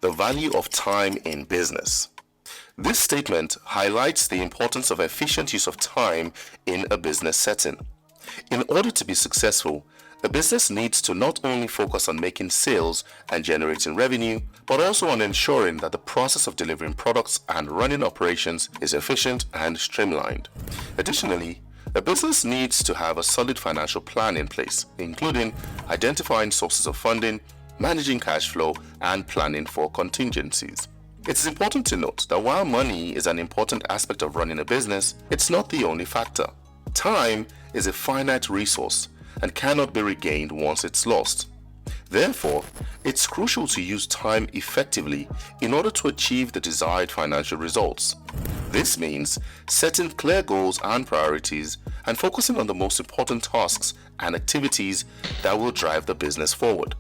The value of time in business. This statement highlights the importance of efficient use of time in a business setting. In order to be successful, a business needs to not only focus on making sales and generating revenue, but also on ensuring that the process of delivering products and running operations is efficient and streamlined. Additionally, a business needs to have a solid financial plan in place, including identifying sources of funding, managing cash flow, and planning for contingencies. It is important to note that while money is an important aspect of running a business, it's not the only factor. Time is a finite resource and cannot be regained once it's lost. Therefore, it's crucial to use time effectively in order to achieve the desired financial results. This means setting clear goals and priorities and focusing on the most important tasks and activities that will drive the business forward.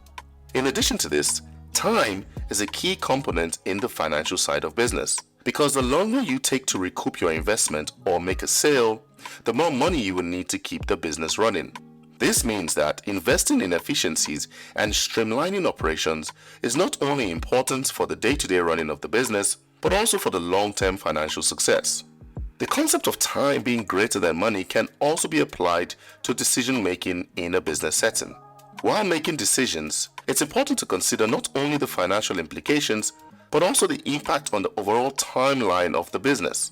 In addition to this, time is a key component in the financial side of business, because the longer you take to recoup your investment or make a sale, the more money you will need to keep the business running. This means that investing in efficiencies and streamlining operations is not only important for the day-to-day running of the business, but also for the long-term financial success. The concept of time being greater than money can also be applied to decision-making in a business setting. While making decisions, it's important to consider not only the financial implications, but also the impact on the overall timeline of the business.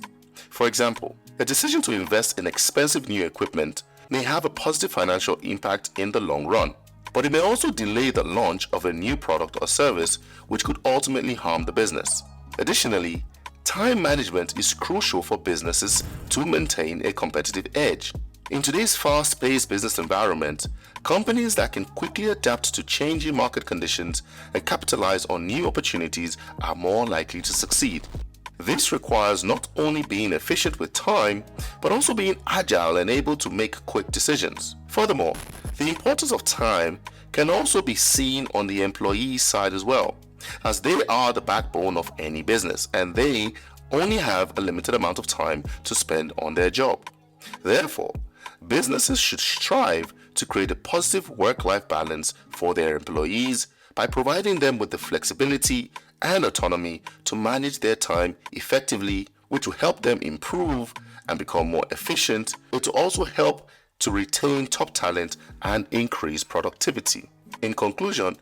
For example, a decision to invest in expensive new equipment may have a positive financial impact in the long run, but it may also delay the launch of a new product or service, which could ultimately harm the business. Additionally, time management is crucial for businesses to maintain a competitive edge. In today's fast-paced business environment, companies that can quickly adapt to changing market conditions and capitalize on new opportunities are more likely to succeed. This requires not only being efficient with time, but also being agile and able to make quick decisions. Furthermore, the importance of time can also be seen on the employee side as well, as they are the backbone of any business and they only have a limited amount of time to spend on their job. Therefore, businesses should strive to create a positive work-life balance for their employees by providing them with the flexibility and autonomy to manage their time effectively, which will help them improve and become more efficient. It will also help to retain top talent and increase productivity. In conclusion,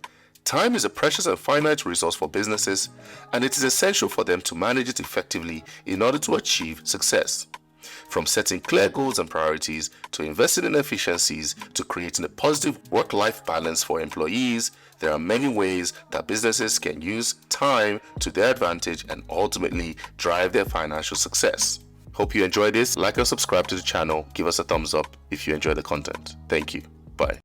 time is a precious and finite resource for businesses, and it is essential for them to manage it effectively in order to achieve success. From setting clear goals and priorities, to investing in efficiencies, to creating a positive work-life balance for employees, there are many ways that businesses can use time to their advantage and ultimately drive their financial success. Hope you enjoyed this. Like and subscribe to the channel. Give us a thumbs up if you enjoy the content. Thank you. Bye.